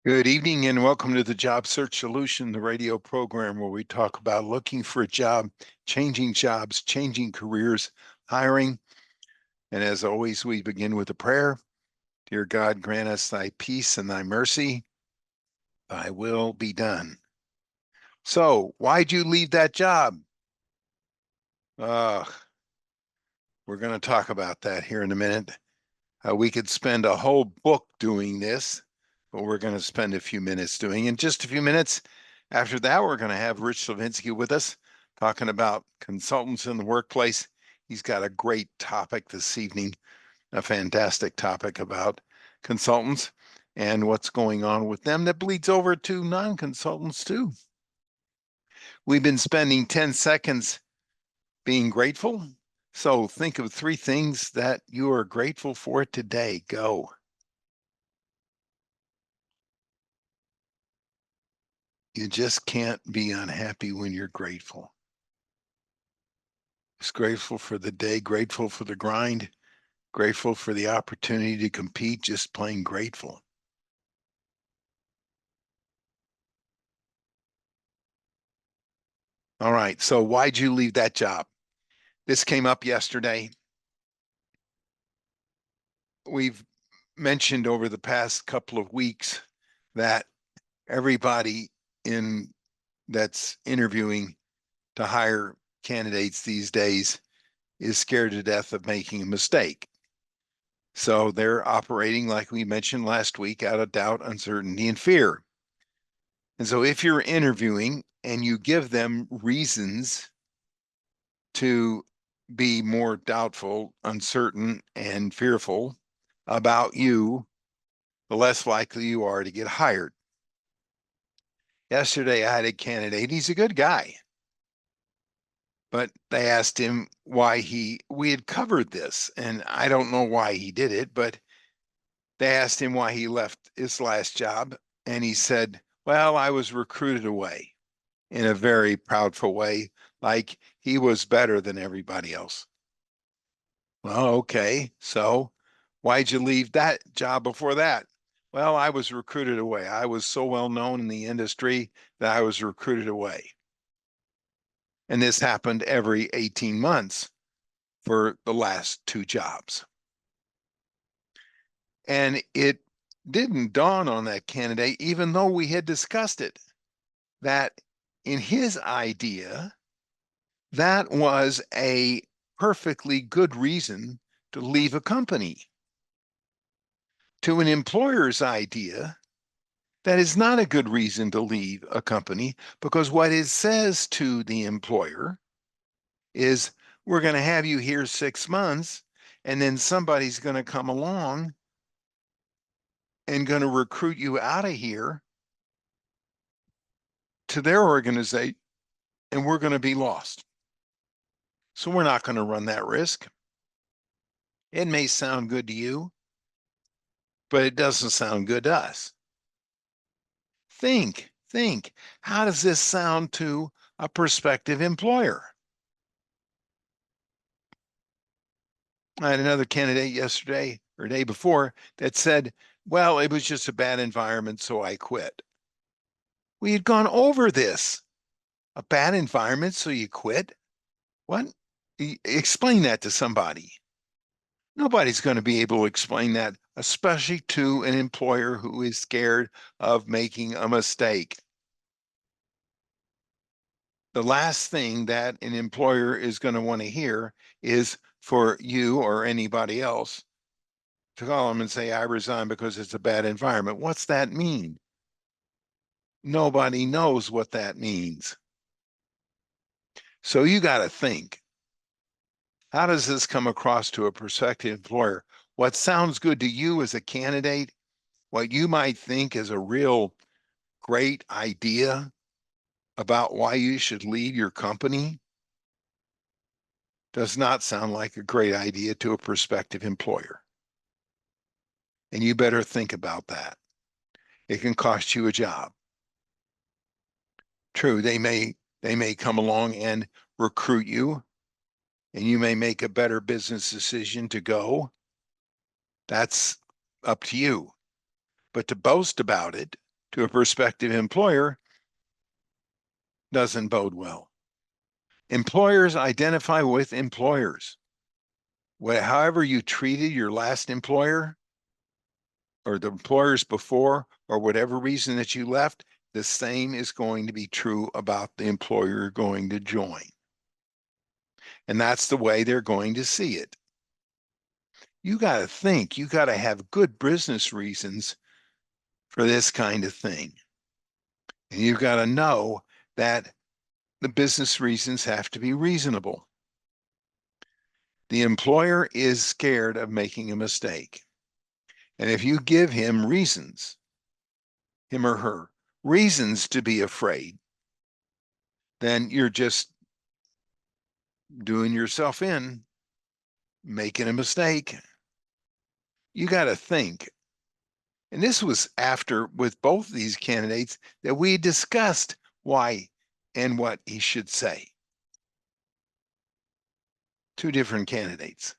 Good evening and welcome to the Job Search Solution, the radio program where we talk about looking for a job, changing jobs, changing careers, hiring. And as always, we begin with a prayer. Dear God, grant us thy peace and thy mercy. Thy will be done. So, why'd you leave that job? Uh, we're going to talk about that here in a minute. We could spend a whole book doing this, but we're going to spend a few minutes doing. In just a few minutes after that, we're going to have Rich Slavinsky with us talking about consultants in the workplace. He's got a great topic this evening, a fantastic topic about consultants and what's going on with them that bleeds over to non-consultants too. We've been spending 10 seconds being grateful. So think of 3 things that you are grateful for today. Go. You just can't be unhappy when you're grateful. Just grateful for the day, grateful for the grind, grateful for the opportunity to compete, just plain grateful. All right, so why'd you leave that job? This came up yesterday. We've mentioned over the past couple of weeks that everybody that's interviewing to hire candidates these days is scared to death of making a mistake. So they're operating, like we mentioned last week, out of doubt, uncertainty, and fear. And so if you're interviewing and you give them reasons to be more doubtful, uncertain, and fearful about you, the less likely you are to get hired. Yesterday, I had a candidate. He's a good guy. But they asked him why we had covered this, and I don't know why he did it, but they asked him why he left his last job. And he said, well, I was recruited away in a very proudful way, like he was better than everybody else. Well, okay. So why'd you leave that job before that? Well, I was recruited away. I was so well known in the industry that I was recruited away. And this happened every 18 months for the last 2 jobs. And it didn't dawn on that candidate, even though we had discussed it, that in his idea, that was a perfectly good reason to leave a company. To an employer's idea, that is not a good reason to leave a company, because what it says to the employer is, we're going to have you here 6 months, and then somebody's going to come along and going to recruit you out of here to their organization, and we're going to be lost. So we're not going to run that risk. It may sound good to you, but it doesn't sound good to us. Think, how does this sound to a prospective employer? I had another candidate yesterday or day before that said, well, it was just a bad environment, so I quit. We had gone over this. A bad environment, so you quit? What? Explain that to somebody. Nobody's going to be able to explain that, especially to an employer who is scared of making a mistake. The last thing that an employer is going to want to hear is for you or anybody else to call them and say, I resign because it's a bad environment. What's that mean? Nobody knows what that means. So you got to think, how does this come across to a prospective employer? What sounds good to you as a candidate, what you might think is a real great idea about why you should leave your company, does not sound like a great idea to a prospective employer. And you better think about that. It can cost you a job. True, they may come along and recruit you, and you may make a better business decision to go. That's up to you. But to boast about it to a prospective employer doesn't bode well. Employers identify with employers. However you treated your last employer or the employers before, or whatever reason that you left, the same is going to be true about the employer you're going to join. And that's the way they're going to see it. You got to think, you got to have good business reasons for this kind of thing. And you've got to know that the business reasons have to be reasonable. The employer is scared of making a mistake. And if you give him reasons, him or her, reasons to be afraid, then you're just doing yourself in, making a mistake. You got to think. And this was after, with both these candidates, that we discussed why and what he should say. Two different candidates.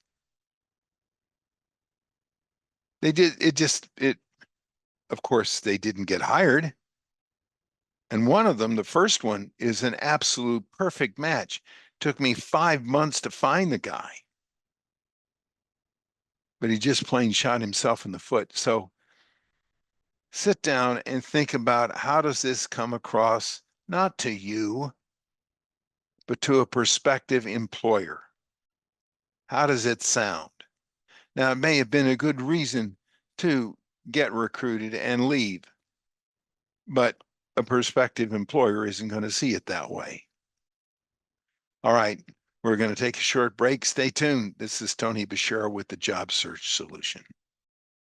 Of course, they didn't get hired. And one of them, the first one, is an absolute perfect match. Took me 5 months to find the guy. But he just plain shot himself in the foot. So sit down and think about, how does this come across, not to you, but to a prospective employer? How does it sound? Now, it may have been a good reason to get recruited and leave, but a prospective employer isn't going to see it that way. All right, we're going to take a short break. Stay tuned. This is Tony Bashir with the Job Search Solution.